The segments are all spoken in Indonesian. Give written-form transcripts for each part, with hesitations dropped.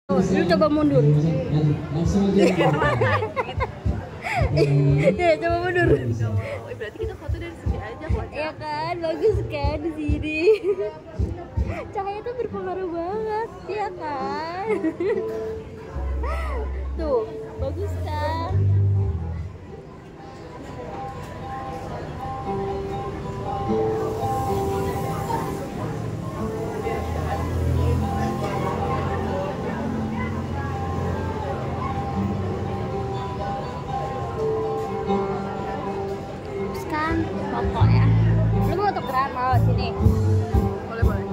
Lu coba mundur. Ya, coba mundur. Berarti kita foto dari sini aja kok. Iya kan, bagus kan di sini. Cahaya tuh berpengaruh banget, ya kan? Tuh, bagus kan? Kan foto ya. Lu mau tukeran mau sini? Boleh boleh.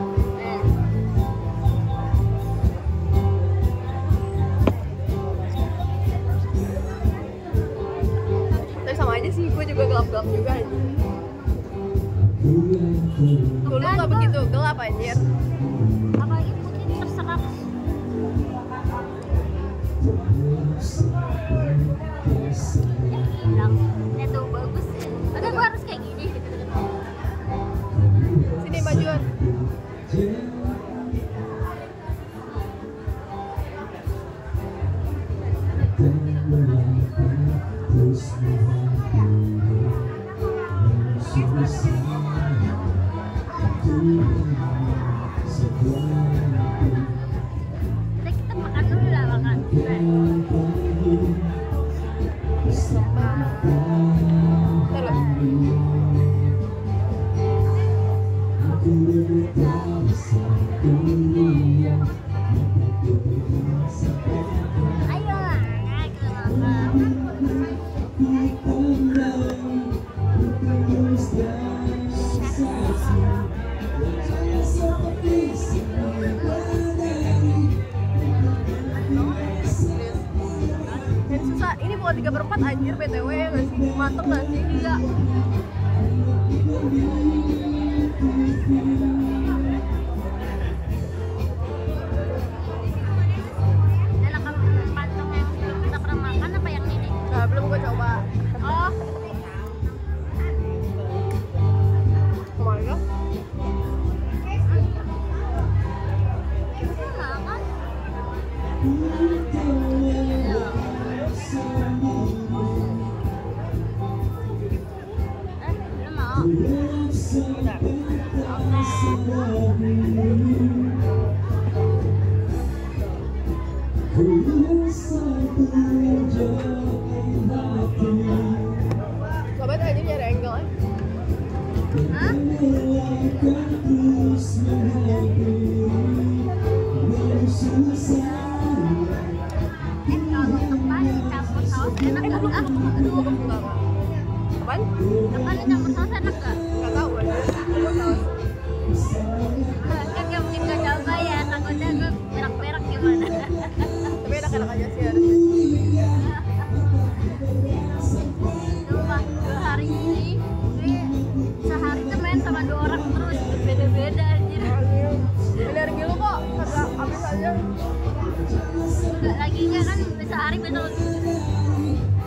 Tapi sama aja sih, gue juga gelap-gelap juga anjir. Dulu gak begitu gelap anjir. Apalagi putih terserap. Ya tuh bagus. Ada gua harus kayak gini. Sini majuan. Kita makan dulu lah, makan. Ayo lah, Susah, ini bukan 3/4 anjir BTW ya gak sih? Mantep gak sih? Gila. enak kan pancong yang kita pernah makan apa yang ini? Nah, belum gue coba. Oh, Kemarin ya? enak kan? Lu mau? Bentar. Sobat aja nyari angle ya. Hah? Kalau depan dicampur saus enak gak? Aduh, gue enggak. Apaan? Depan dicampur saus enak gak? Gak tau gue. Gue tau. Kan gak mungkin gak coba ya, takutnya gue berak-berak gimana. Tapi enak-enak aja sih harusnya. Coba 2 hari ini, gue sehari tuh main sama 2 orang terus, beda-beda anjir. Energi lu kok karena habis aja Gak lagi gak kan, sehari betul.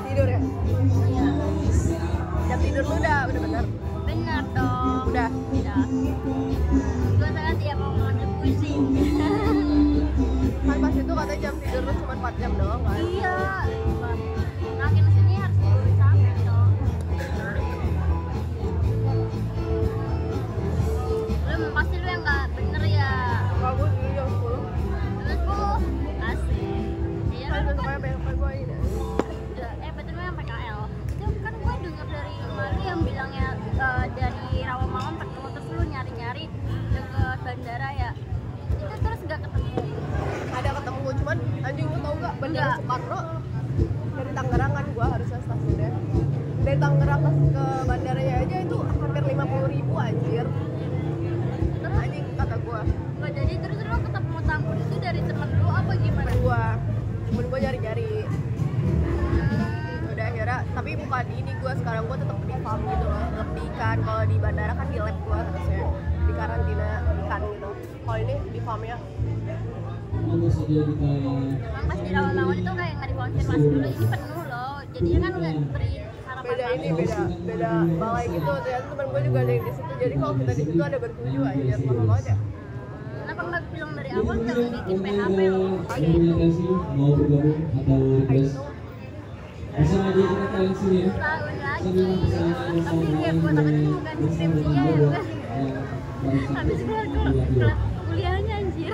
tidur ya. Iya, Jam tidur lu udah bener. bener dong. Udah. Udah. Gue sangat ya mau ngomongin puisi. Kan pas itu katanya jam tidur lu cuma 4 jam doang kan. Iya, makin kesini harus tidur sampai dong. Lu pasti lu yang gak bener ya. Kalau gue dulu jam 10. Terus bu, asik. Iya, Kan lu besok kan kayak banyak gue ini. betul yang PKL. Itu kan gue denger dari Mali yang bilangnya dari Rawamangun ketemu terus lu nyari-nyari deket bandara ya. Itu terus gak ketemu. Ada ketemu gue cuman anjing lu tau gak Bandara Soekarno dari Tangerang kan gue harusnya stasiunnya. Dari Tangerang ke bandaranya aja itu hampir 50.000 anjir. Terus Anjing kata gue. gak jadi, terus lu ketemu tamu itu dari temen lu apa gimana? Temen gue nyari-nyari. Udah akhirnya, tapi bukan di ini gue sekarang gue tetap di farm gitu loh, tetap di ikan. Kalau di bandara kan di lab gue terusnya di karantina ikan gitu. Kalau ini di farmnya. Emang pas di Rawamangun itu kayak nggak dikonfirmasi dulu, ini penuh loh. Jadinya kan udah beri harapan Beda ini palsu. beda balai gitu. Ternyata temen gue juga ada yang di situ. Jadi kalau kita di situ ada bertujuh aja, mahal banget ya. Kenapa nggak bilang dari awal nggak bikin PHP loh. Kasih mau bergabung atau request bisa aja kita kalian sini ya. Tahun lagi, tapi dia buat apa sih bukan skripsinya ya udah. Habis keluar kuliahnya anjir.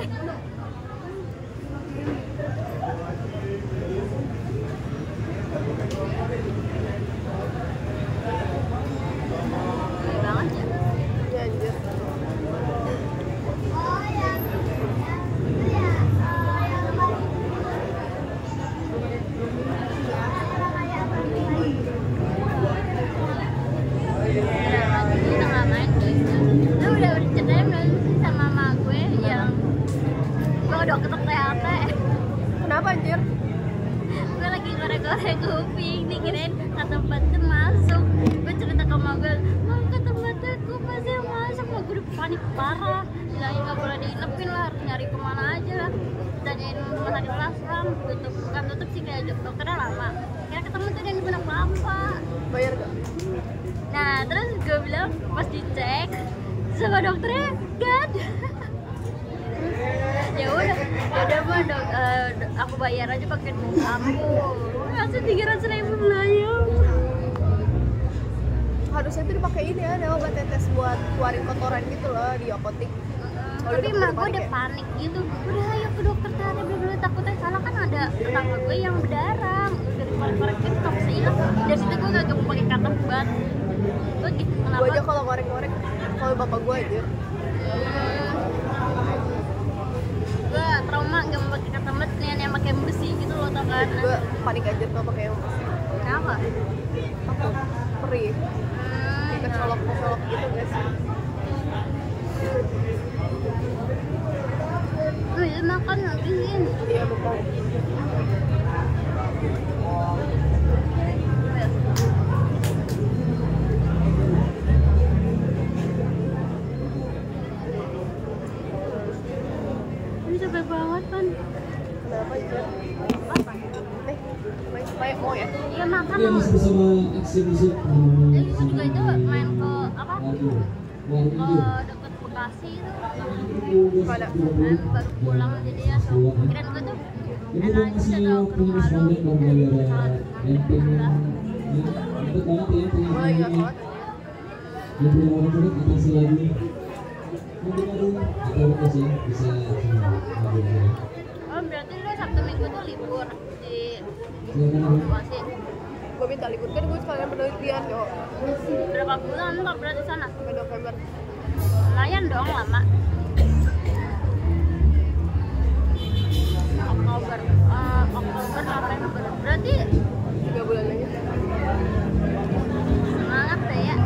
Banget ya. Ya anjir. Kita nggak main guys. Lu udah ceritain belum sih sama mama gue yang gue dokter THT. Kenapa anjir? Gue lagi korek-korek kuping dikirain kata batu masuk. Gue cerita ke mama gue, "Mam, kata batuku pasti masuk." Mau gue udah panik parah. Bilangin nggak boleh diinepin lah, harus nyari kemana aja lah. Tanyain rumah sakit Lasram, tutup bukan tutup sih, kayak dokternya lama. Kira ketemu tuh dan benar apa? Bayar gak? Nah terus gue bilang pas dicek sama dokternya gak ada. Ya udah mah dok, aku bayar aja pakai duit aku. Langsung 300.000 belayang. Harusnya tuh dipakai ini ada obat tetes buat keluarin kotoran gitu loh di apotek. Tapi emak gue udah panik gitu. Udah ayo ke dokter tadi, belum takutnya salah kan ada tetangga gue yang berdarah. Dari korek-korek itu tak bisa hilang. Dari situ gue gak mau pakai kata buat. Gue gitu kenapa? Gue aja kalau korek-korek kalau bapak gue aja. Gue trauma gak mau pakai kata buat yang pakai besi gitu loh tau kan. Gue panik aja kalau pakai yang Kenapa? apa? Perih. Kecolok-kecolok gitu guys. Iya makan habisin. Iya betul. Ini capek banget kan. Kenapa aja? Supaya mau ya? Iya makan Oke, dong. masih bersama aksi musik. Jadi gue juga itu main ke apa? Ke deket Bekasi itu. Mana? Baru pulang jadi ya so. Kirain gue tuh Jadi enak masih aja udah ke rumah lu. korresponden dari negara yang pengen ikut banget ya, pengen Gue lagi gak nyanyi. kuat. Yang punya orang kulit atas lagu madu atau request ya bisa lagu. Oh berarti lu Sabtu Minggu tuh libur di Silakan. Bekasi. Gue minta libur kan gue sekalian penelitian yo. Berapa bulan ntar berarti sana? Sampai November. Lumayan dong lama. Oktober, November. Berarti 3 bulan lagi. semangat deh ya.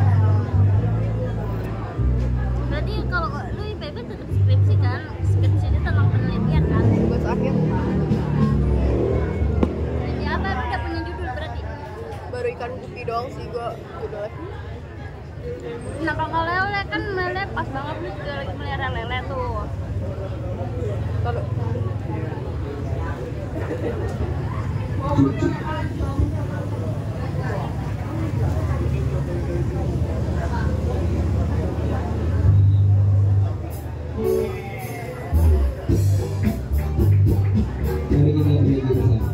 Berarti kalau lu IPB tetap skripsi kan? Skripsi itu tentang penelitian kan? Tugas akhir. Jadi apa lu udah punya judul berarti? Baru ikan putih doang sih gue judulnya. Kenapa nggak lele kan lele pas banget lu juga lagi melihara lele tuh. Kalau Mari kita break bersama.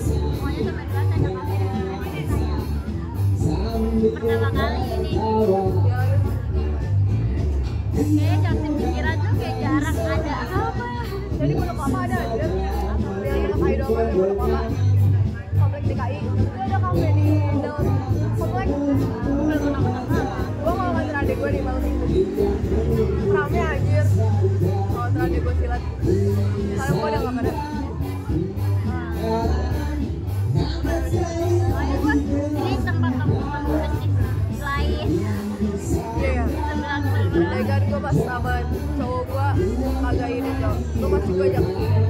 Semuanya sampai berasa ada pertama kali ini. Kayak jam pikiran tuh kayak jarang ada apa. jadi pondok lama ada aja. Yang pondok idol kan di pondok lama. Komplek DKI. Itu ada kafe di dalam komplek. Gue mau nganter adik gue di malam minggu. Rame anjir. Mau nganter adik gue silat. Sekarang gue udah gak pada. pas sama cowok gua kagak ini cowok, gua masih gua ajak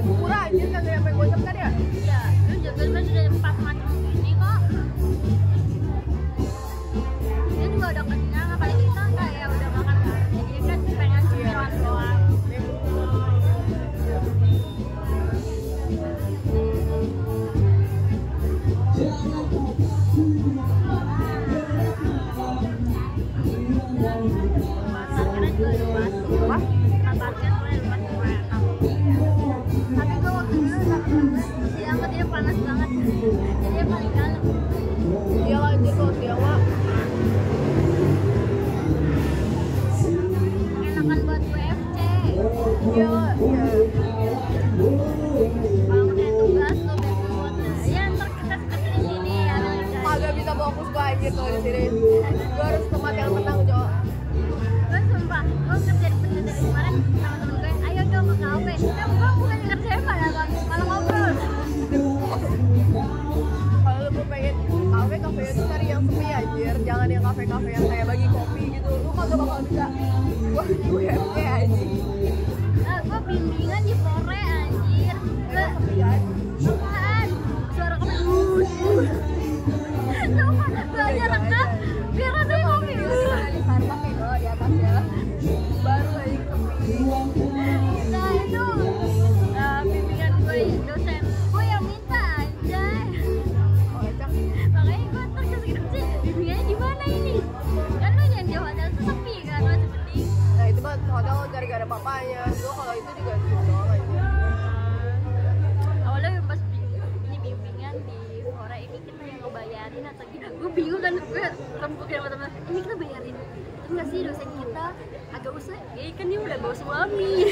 pura anjir kagak sampai gocap kan ya? Iya, lu juga kan sudah 4 macam ini kok. Dia juga udah kenyang, apalagi kita kayak udah makan kan, jadi kan pengen cemilan doang. Parkirnya juga luas. Apa? Parkirnya luas banget. Tapi gue waktu dulu siang tuh dia panas banget, jadi dia paling kalem. Iya lanjut kalau siang mah Enakan buat WFC. iya iya. Kalau udah tugas tuh best buat ya ntar kita seperti di sini ya. Kagak bisa fokus gua anjir kalau di sini. Gua harus tempat yang tenang cowok. Gue sumpah, gue kerja di penjara dari kemarin sama temen gue, ayo dong ke kafe. Ya gue bukan kerja malah ngobrol. Kalau lu pengen kafe itu cari yang sepi anjir, jangan yang kafe yang kayak bagi kopi gitu. Lu kagak bakal bisa. Wah, gue anjing. Nah, gue bimbingan di Pore anjir. Gue Sepi kan? apaan? Suara kopi. Sumpah, gue aja rekam biar ada kopi. Di Starbucks itu di atasnya. Baru anjing sepi. Nah itu bimbingan gue dosen gue yang minta anjay. Kocak. Makanya gue ntar ke skripsi bimbingannya di mana ini? Kan lu yang di hotel tuh sepi kan, masih penting. Nah itu mah hotel gara-gara papanya. Gua kalau itu juga gitu doang aja. Awalnya pas ini bimbingan di Pore ini kita yang ngebayarin atau gimana? Gue bingung kan, gue rembukin sama temen, ini kita bayarin itu nggak sih dosen kita agak usah, ya kan dia udah bawa suami.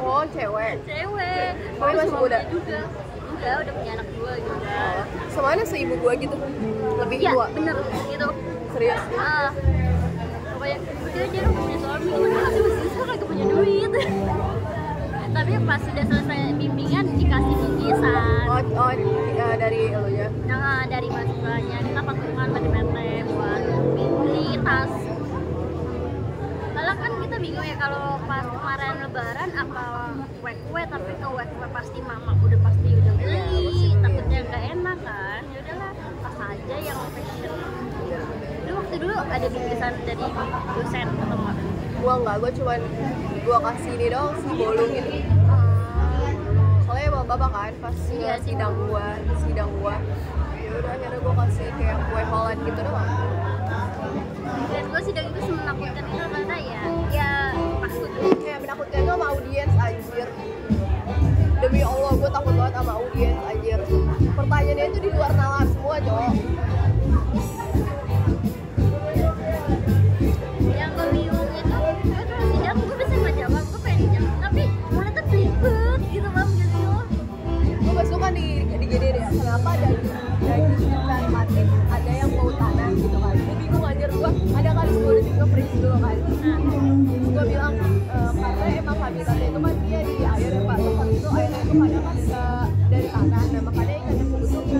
Oh cewek. Cewek, Tapi masih suaminya muda? juga. Enggak, udah punya anak 2 juga. Semuanya seibu gua gitu. Lebih Iya, tua. bener gitu. Serius. Pokoknya dia udah punya suami, tapi masih sisa kagak punya duit. Tapi pas sudah selesai bimbingan dikasih bingkisan. Dari elunya. Nah, dari mahasiswanya kita patungan PT buat beli tas. Kalau kan kita bingung ya kalau pas kemarin lebaran apa kue-kue, tapi ke kue pasti mama udah beli, takutnya nggak enak kan. Ya udahlah, tas aja yang fashion. Waktu dulu ada bingkisan dari dosen atau enggak? Gua enggak, gua kasih ini dong si bolu gitu. Soalnya bapak kan pas Iya, sidang gua. Ya udah akhirnya gua kasih kayak kue Holland gitu doang. Dan gue sidang itu menakutkan itu karena ya takut. Kayak menakutkan itu sama audiens anjir. Demi Allah gua takut banget sama audiens anjir. Pertanyaannya itu di luar nalar semua, cowok. Yang gue bingung itu gue kalau sidang gue bisa nggak jawab, gue pengen jawab tapi mulai tuh belibet gitu bang gitu. Gue pas itu kan di gini deh, kenapa daging alternatif ada yang mau tanah gitu kan. Gue bingung anjir, gue ada kali 10 detik nge-freeze dulu kan. Gue bilang karena emang habitatnya itu kan dia di air ya pak, terus itu airnya itu kadang kan dari tanah, nah makanya ikannya itu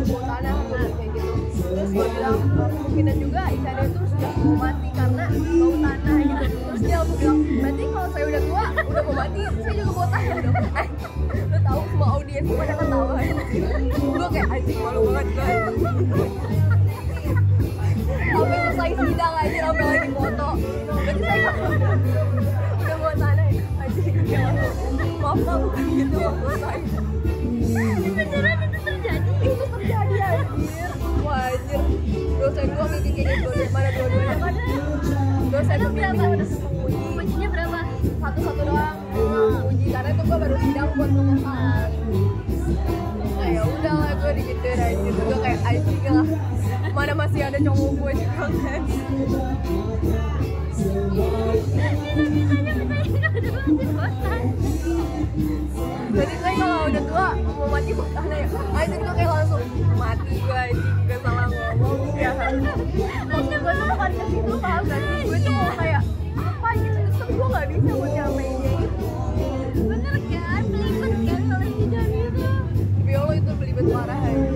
mau tanah kayak gitu. Terus gue bilang kemungkinan juga ikannya itu sudah mau mati karena mau tanah gitu. Terus dia langsung bilang, berarti kalau saya udah tua, udah mau mati, saya juga mau tanah dong. Lo tau semua audiens gue pada ketawa. Gue kayak anjing malu banget kan. Sampai selesai sidang aja sampai lagi foto. Berarti saya udah mau tanah ya? Anjing kayak maaf pak bukan gitu maksud saya. Beneran itu terjadi? Itu terjadi anjir. Wah anjir. Dosen gue mikir kayak gitu daripada dua-duanya kan. Dosen pembimbing udah menguji. Ujinya berapa? Satu-satu doang uji karena itu gue baru sidang buat pengesahan. Nah ya udah lah gue digituin anjir. Gue kayak anjing lah. Mana masih ada cowok gue juga kan. Jadi saya kalau udah tua mau mati bukan ya. Anjing gue kayak langsung mati gue anjing. Gak salah ngomong ya. Maksud gue tuh bukan ke situ paham gak sih? Gue tuh mau kayak apa gitu. Tapi gue gak bisa buat nyameinnya itu. Bener kan? Belibet kan kalau sidang itu. Tapi Allah itu belibet parah aja.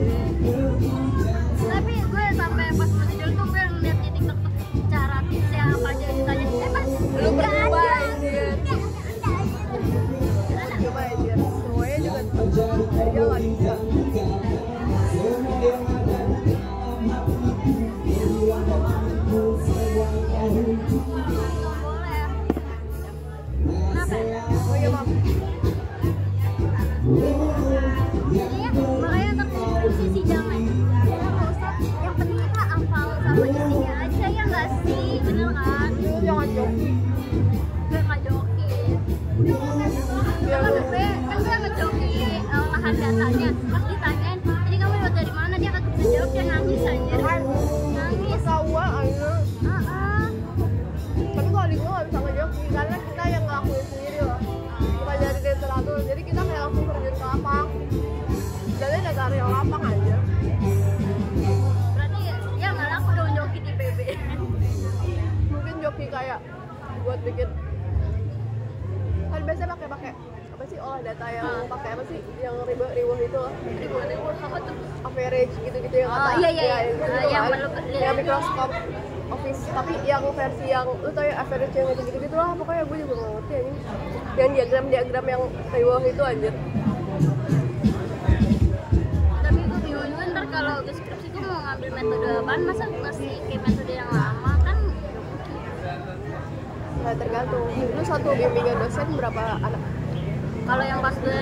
Tapi gue sampai pas mau sidang tuh gue ngeliat di TikTok tuh cara tipsnya apa aja ditanya. Pas Lu berdua anjir. nangis anjir. Nangis. Ketawa aja. Ah. Tapi kalau di gua nggak bisa ngejoki karena kita yang ngelakuin sendiri loh. Bukan dari literatur, jadi kita kayak langsung terjun ke lapang. Dan ada karya lapang aja. Berarti ya nggak laku dong joki di PB. Mungkin joki kayak buat bikin kan biasanya pakai apa sih olah data yang pakai apa sih yang ribuan itu loh. Ribuan apa tuh? Average gitu-gitu yang kata iya. yang gitu Yang kan. perlu Yang Microsoft Office tapi yang versi yang lu tau ya average yang gitu-gitu lah pokoknya gue juga nggak ngerti anjing. Yang diagram yang ribuan itu anjir. Tapi gue bingung juga ntar kalau gue skripsi gue mau ngambil metode apaan, masa masih kayak metode yang lama kan. Nah, tergantung. Lu satu bimbingan dosen berapa anak? Kalau yang pas gue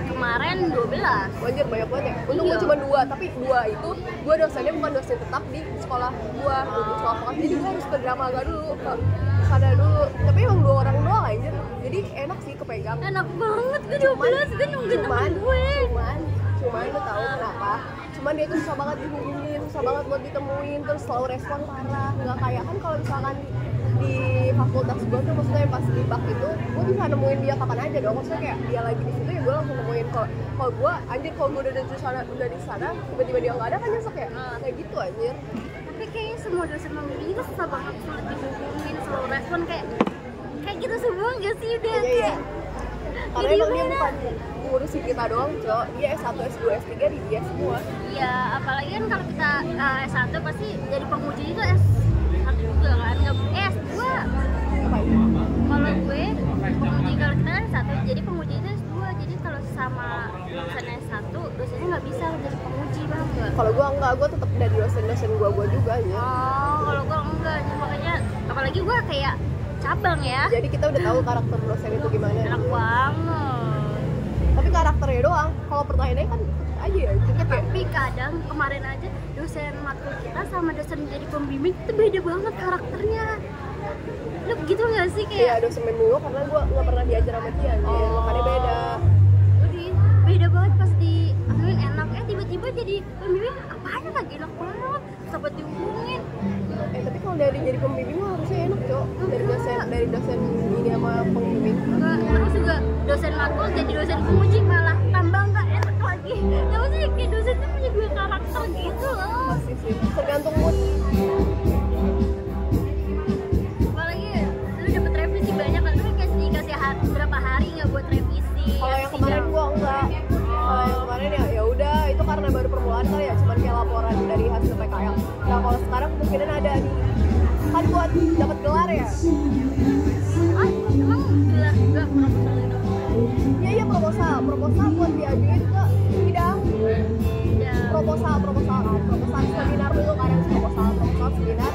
kemarin 12. Anjir banyak banget ya. Untung Iya. gue cuma 2, tapi 2 itu gue dosennya bukan dosen tetap di sekolah gue, di sekolah vokasi. Jadi gue harus ke Dramaga dulu, ke sana dulu. Tapi emang 2 orang doang anjir. Jadi enak sih kepegang. Enak banget gue 12, gue nungguin temen gue. Cuman lu tahu kenapa? Cuman dia tuh susah banget dihubungin, susah banget buat ditemuin, terus selalu respon parah. Nggak kayak kan kalau misalkan di fakultas gue tuh maksudnya pas di bak itu gue bisa nemuin dia kapan aja dong, maksudnya kayak dia lagi di situ ya gue langsung nemuin. Kalau gue anjir kalau gue udah di sana tiba-tiba dia nggak ada kan nyesek ya kayak gitu anjir. Tapi kayaknya semua dosen membimbing itu susah banget, sulit dihubungin, selalu respon kayak gitu semua nggak sih udah Iya. kayak Karena emang dia bukan ngurusin kita doang, Cok. Dia S1, S2, S3 di dia semua. Iya, apalagi kan kalau kita S1 pasti jadi penguji itu S1 juga kan, nggak S2. Apa itu? Kalau gue penguji, kalau kita kan S1 jadi penguji itu S2, jadi kalau sama dosen S1 dosennya nggak bisa jadi penguji, paham nggak? Kalau gue enggak, gue tetap dari dosen-dosen gue juga ya. Oh, kalau gue enggak, makanya apalagi gue kayak cabang ya, Jadi kita udah tahu karakter dosen itu gimana. enak banget. Tapi karakternya doang. Kalau pertanyaannya kan aja ya. Jadi kayak Tapi kadang kemarin aja dosen matkul kita sama dosen jadi pembimbing itu beda banget karakternya. Lu gitu nggak sih iya kayak? dosen gue karena gue nggak pernah diajar sama dia, makanya beda. Udah beda banget pas di enak tiba-tiba jadi pembimbing apaan lagi enak banget, sahabat dihubungin. Tapi kalau dari jadi pembimbing mah harusnya enak, Cok. Dari dosen ini sama pembimbing. Enggak, terus juga dosen matkul jadi dosen penguji malah tambah nggak enak lagi. Tahu sih kayak dosen itu punya dua karakter gitu loh. Pasti sih. Tergantung mood. Apalagi lu dapet revisi banyak kan, lu dikasih berapa hari nggak buat revisi. Kalau yang kemarin gua enggak. Kalau yang kemarin ya udah itu karena baru permulaan kali ya, cuman kayak laporan dari hasil PKL. Nah kalau sekarang kemungkinan ada nih. Kan buat dapat gelar ya. Emang gelar juga proposal itu? Iya proposal buat diajuin ke sidang. Ya. Proposal seminar dulu kan, proposal seminar,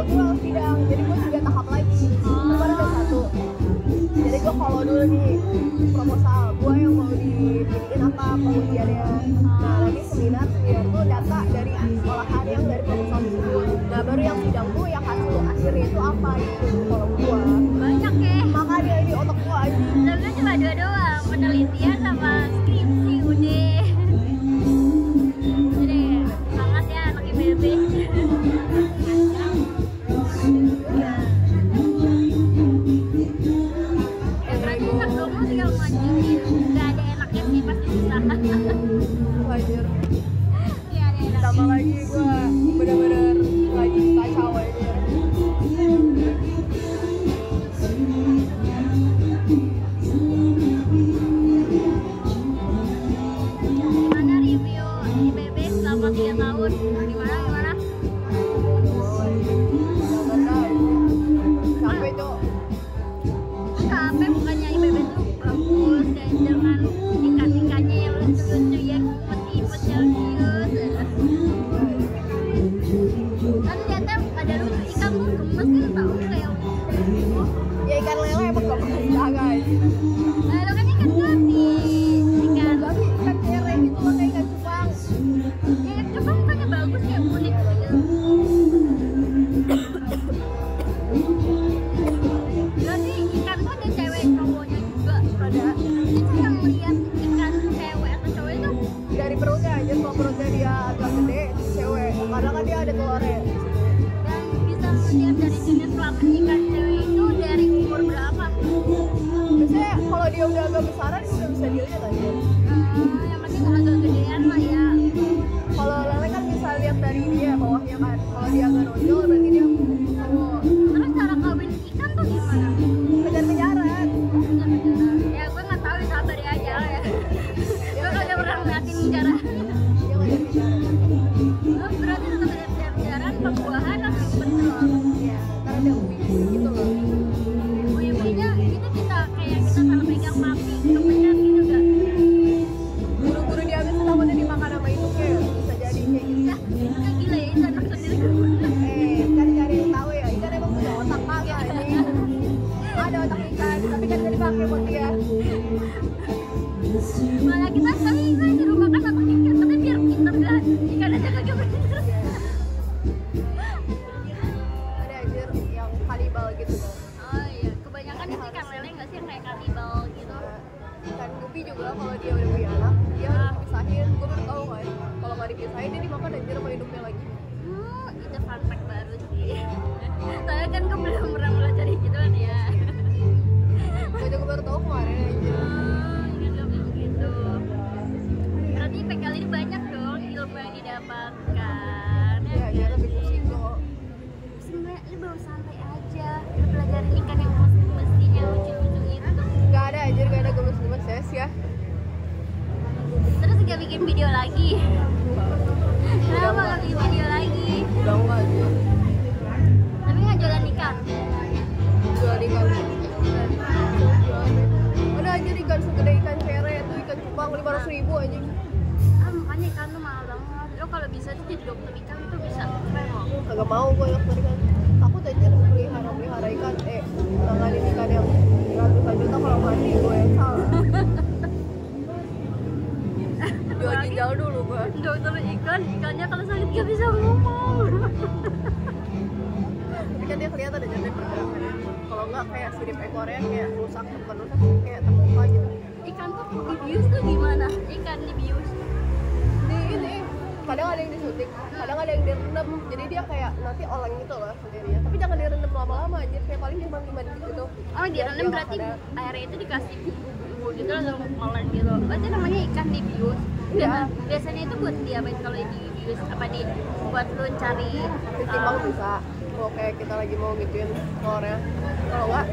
gue harus sidang. Jadi gue 3 tahap lagi. Kemarin udah 1. Jadi gue follow dulu nih proposal gue yang mau dibikin apa pengujiannya. Nah nanti seminar tuh data dari olahan yang dari proposal tersebut. Nah baru yang sidang tuh yang hasil akhirnya itu apa itu kalau gue. Banyak ya. Makanya di otak gue aja. Tapi kan cuma 2 doang, penelitian sama skripsi udah. Jadi semangat ya anak IPB. Berarti enak dong, lu tinggal ngajuin. Gak ada enaknya sih, pasti susah. Wajar. Iya, ada enaknya. Tambah lagi gue bener-bener lagi kacau aja. Gimana review IPB selama 3 tahun? Gimana? Sampai tuh Capek, bukannya IPB tuh bagus dan dengan tingkat-tingkatnya yang lucu-lucu yang imut-imut yang cute. Kan ternyata ada lucu ikan tuh gemes kan, tau kayak ya ikan lele emang gak pernah dijaga aja. lalu kan ikan gapi, ikan Tapi ikan kere gitu loh kayak ikan cupang. ya ikan cupang bukannya bagus ya buat agak besaran udah bisa dilihat aja. Yang penting agak gedean lah ya. Kalau lele kan bisa lihat dari dia bawahnya kan. Kalau dia agak nonjol berarti dia cowok. Terus cara kawin ikan tuh gimana? Kejar-kejaran. Ya gue nggak tahu, sabar ya aja lah ya. Gue kagak pernah ngeliatin cara. Dia kejar-kejaran. Oh, berarti tetap ada kejar-kejaran, pembuahan langsung betul. Iya, ntar ada ubi gitu loh. Oh ya punya itu kita kayak kita kalau pegang papi kepencet gitu gak? Buru-buru diambil sama dia dimakan sama induknya bisa jadi kayak gitu. Ya itu kan gila ya, itu anak sendiri. Kan cari yang tahu ya, ikan emang punya otak kagak ini. Ada otak ikan, tapi kan gak dipakai buat dia. Malah kita kali gue suruh makan sama ikan, tapi biar pintar kan ikan aja kagak pintar. Ada anjir yang kanibal gitu loh. Oh iya, kebanyakan itu ikan lele nggak sih yang kayak kanibal gitu? Ikan gupi juga kalau dia udah punya anak, dia harus dipisahin. Gue baru tahu kan, kalau nggak dipisahin dia dimakan anjir sama hidupnya lagi. Itu fun fact baru sih. Soalnya kan gue belum pernah belajar gituan ya. Gue juga baru tahu kemarin anjir. Gitu. Berarti PKL ini banyak dong ilmu yang didapatkan. Ya, dia lebih pusing kok. Sebenarnya lu baru santai aja. Lu pelajarin ikan yang mestinya lucu-lucu itu. Gak ada anjir, gak ada gemes-gemes ya. Terus gak bikin video lagi. Kenapa gak bikin video lagi? Udah enggak anjir. Tapi nggak jualan ikan. Jual ikan. Ada anjir ikan segede ikan cere tuh, ikan cupang 500.000 anjing. Makanya ikan tuh mahal banget. Lo kalau bisa tuh jadi dokter ikan tuh bisa keren loh. Kagak mau gue dokter ikan. Takut anjir pelihara ikan, nanganin ikan yang ratusan juta kalau mati gue yang salah. Jual ginjal dulu gue. Dokter ikan, ikannya kalau sakit gak bisa ngomong. Tapi kan dia kelihatan ada jadinya pergerakannya. Kalau enggak kayak sirip ekornya kayak rusak, bukan rusak kayak terluka gitu. Ikan tuh dibius tuh gimana? Ikan dibius. Di ini kadang ada yang disuntik, kadang ada yang direndam. Jadi dia kayak nanti oleng gitu loh sendirinya. Tapi jangan direndam lama-lama anjir, kayak paling cuma 5 menit gitu. Oh direndam berarti airnya itu dikasih bumbu gitu langsung oleng gitu. Berarti namanya ikan dibius. Iya. Biasanya itu buat diapain kalau dibius? Apa buat lu cari Ditimbang bisa. Kalau kayak kita lagi mau gituin telurnya, kalau enggak,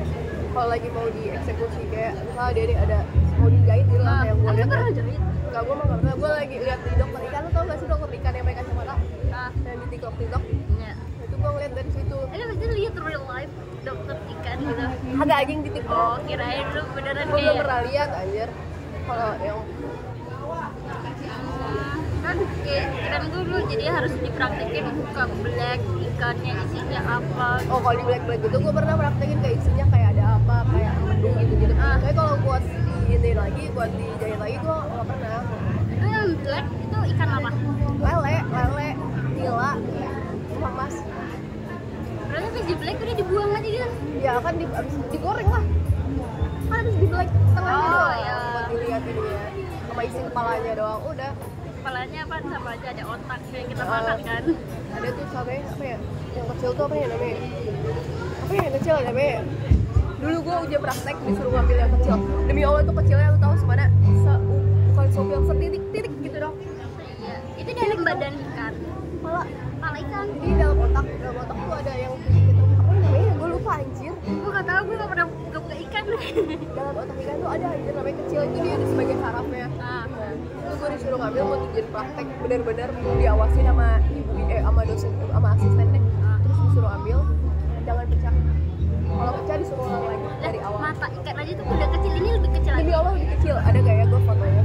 kalau lagi mau dieksekusi kayak misalnya dia ada mau dijahit gitu lah kayak gue lihat. jahit. Enggak, gue mah nggak pernah. Gue lagi lihat di dokter ikan, lo tau gak sih dokter ikan yang pakai kacamata? Nah, Yang di TikTok. ya. Itu gue ngeliat dari situ. Ini pasti lihat real life dokter ikan gitu. Ada anjing di TikTok. Oh, kirain lu beneran Gue belum kayak pernah lihat anjir. Kalau yang kan ikan itu dulu jadi harus dipraktekin buka black ikannya isinya apa. oh kalau di black gitu gue pernah praktekin kayak isinya kayak ada apa, kayak mendung gitu. Tapi kalau buat di ini lagi, buat dijahit lagi gue nggak pernah. Itu yang black itu ikan apa? Lele, nila, emas. Berarti habis di black udah dibuang aja gitu. Ya kan abis digoreng lah. Kan habis di black tengahnya Oh, doang. iya. Buat dilihat ini ya. Sama isi kepalanya doang. Udah. Kepalanya apa sama aja ada otak kayak kita makan kan. Ada tuh sampai apa ya? Yang kecil tuh apa ya namanya? Apa ya yang kecil namanya? Dulu gue ujian praktek disuruh ngambil yang kecil. Demi Allah tuh kecilnya lu tahu semana? Bukan yang setitik-titik gitu dong. Iya. Itu dalam badan ikan. Kepala ikan. Jadi dalam otak tuh ada yang gitu. Apa namanya? Gue lupa anjir. Gue nggak tahu, gue nggak pernah buka ikan. Dalam otak ikan tuh ada anjir namanya kecil, itu dia ada sebagai sarafnya. Nah, Itu gue disuruh ngambil buat ujian praktek, benar-benar diawasin sama ibu sama dosen sama asistennya. Terus disuruh ambil, jangan pecah. Kalau pecah disuruh ulang lagi dari awal. mata ikan aja tuh udah kecil, ini lebih kecil lagi. Demi Allah lebih kecil. Ada gak ya gue fotonya?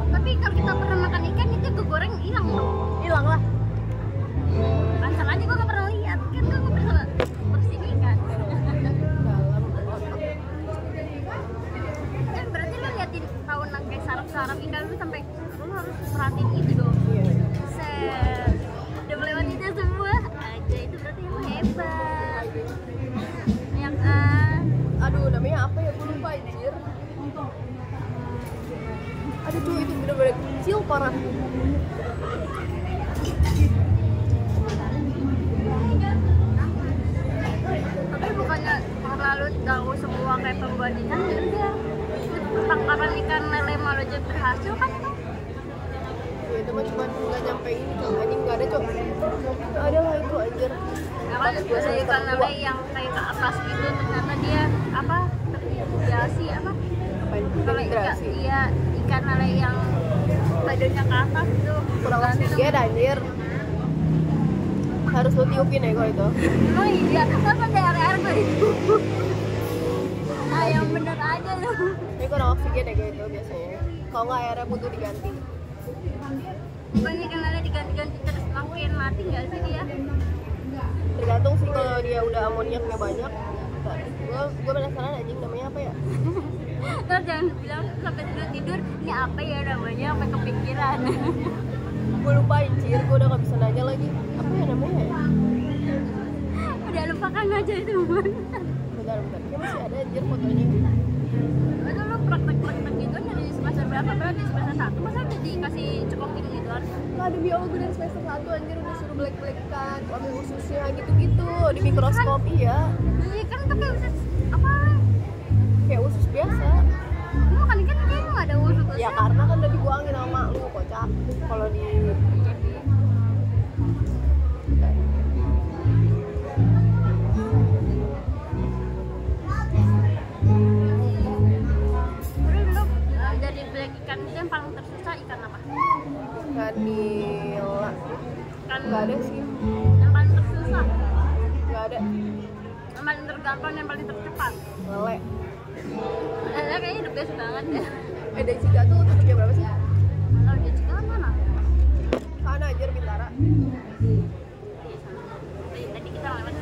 Tapi kalau kita pernah makan ikan itu kegoreng hilang dong. Hilang lah. Asal aja gue gak pernah lihat, kan gue gak pernah bersihin ikan. Dalam otak. Berarti lo liatin tahunan kayak saraf-saraf ikan lu sampai lo harus perhatiin itu dong. Iya. Set, udah melewati itu semua aja, itu berarti emang hebat. Ya kan? Aduh, namanya apa ya? Gue lupa anjir. Aduh tuh, itu bener-bener kecil parah. Tapi bukannya karena lu tahu semua kayak pembuat ikan, sampai ini cok, anjing nggak ada cok. Nggak ada lah itu anjir. Nah, kan ada ikan lele yang kayak ke atas gitu, ternyata dia apa terhidrasi apa? Kalau iya ikan lele yang badannya ke atas itu Kurang oksigen anjir. Harus lu tiupin ya gue itu. Oh iya, kenapa ada air gue itu? Nah yang bener aja lu. Ini kurang oksigen ya gue itu biasanya. Kalau nggak airnya butuh diganti. Bukannya ikan lele diganti-ganti terus makin mati nggak sih dia? Tergantung sih kalau dia udah amoniaknya banyak. Gue penasaran anjing namanya apa ya? Terus jangan bilang sampai tidur ini apa ya namanya, sampai kepikiran. Gue lupa anjir, gue udah gak bisa nanya lagi. Apa ya namanya ya? Udah lupakan aja itu. Bentar, ya masih ada anjir fotonya. Itu lu praktek-praktek gitu dari semester berapa? Berarti semester 1 masa udah dikasih cekokin gitu kan? Nah, ada biologi dari semester 1 anjir udah suruh black-blackan, ambil ususnya gitu-gitu di mikroskop iya. Iya kan itu kayak usus apa? Kayak usus biasa. Lu kan kayaknya nggak ada usus. Ya karena kan udah dibuangin sama lu kocak. Kalau di Terus lu dari black ikan itu yang paling tersusah ikan apa? ikan nila Kan nggak ada sih, yang paling tersusah, nggak ada. yang paling tergampang, yang paling tercepat. Lele. Lele kayaknya the best banget ya. Dari Ciga tuh tutupnya berapa sih? Kalau dia juga mana? Sana anjir Bintara. Tadi kita lewat.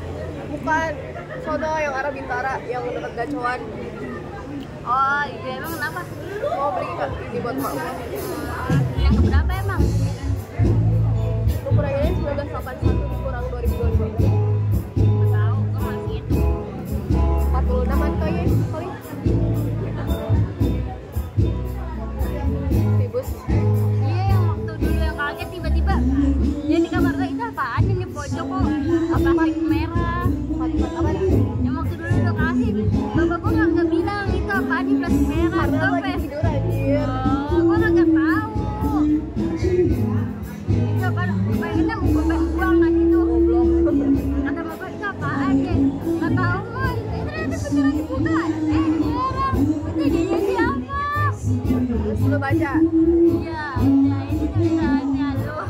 Bukan, sono yang arah Bintara yang dekat gacoan. Oh iya, emang kenapa? Mau beli ikan ini buat mak gua. Yang keberapa emang? Ukurannya 1981 dikurang 2025. Nggak tahu, gue masih itu. 46-an kayaknya kali. Tibus. Iya, yang waktu dulu yang kaget tiba-tiba dia di kamar gue, itu apaan ini pojok kok plastik merah. Apa? Yang waktu dulu lo kasih, bapak gue nggak bilang itu apaan di plastik merah. Karena Gue lagi tidur anjir. gue nggak tahu. Itu kan pengennya mau gue buang kan itu. Goblok. Kata bapak itu apaan ya? Nggak tahu mas. Ternyata beneran dibuka. Heran. Itu dia siapa? Terus lu baca. Iya, ya ini tulisannya lo.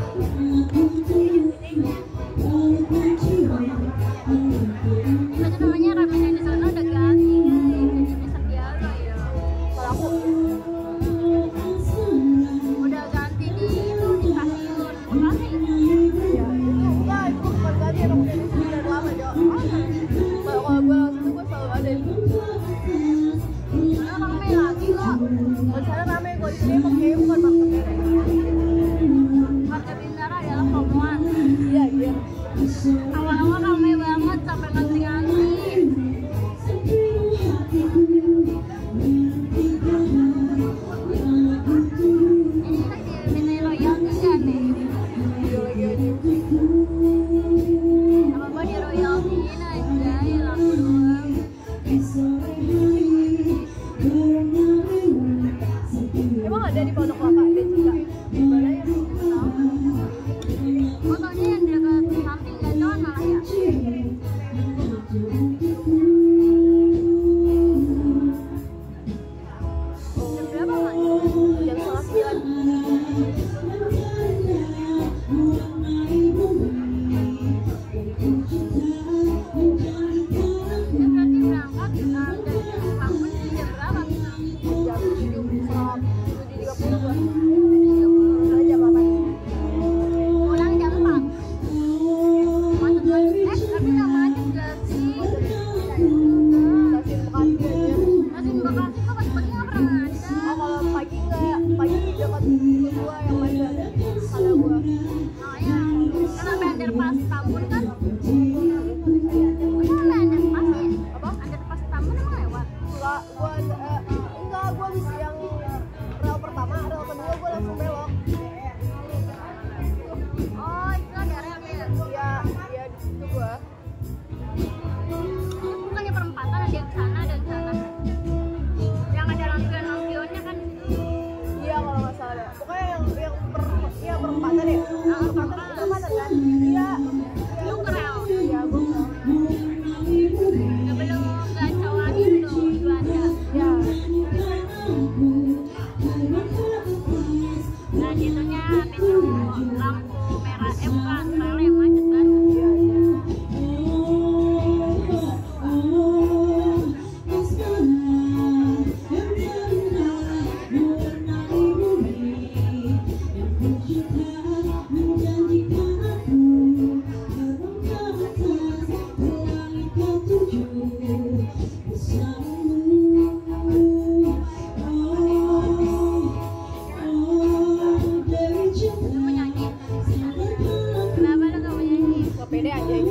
pede anjing.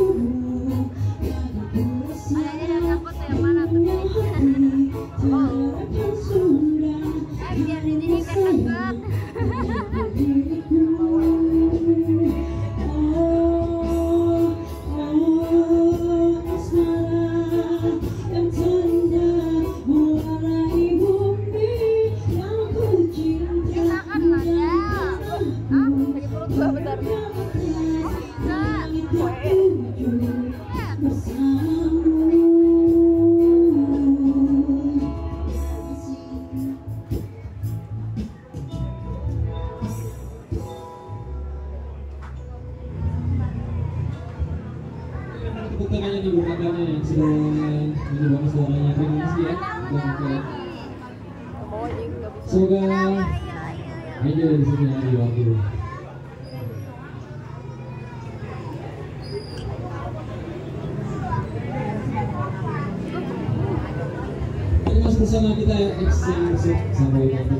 Adanya dari aku tuh yang mana tuh? Oh. Biar di sini deket-deket. Silakan Manda. Ah, sakit perut gua bentar. Enggak. Tepuk tangannya nih buat kakaknya yang sudah mencoba suaranya. Terima kasih ya buat kakak. Mau anjing nggak bisa. Semoga Ayo. aja di sini ada di waktu. Terima kasih bersama kita ya, X yang masuk sampai nanti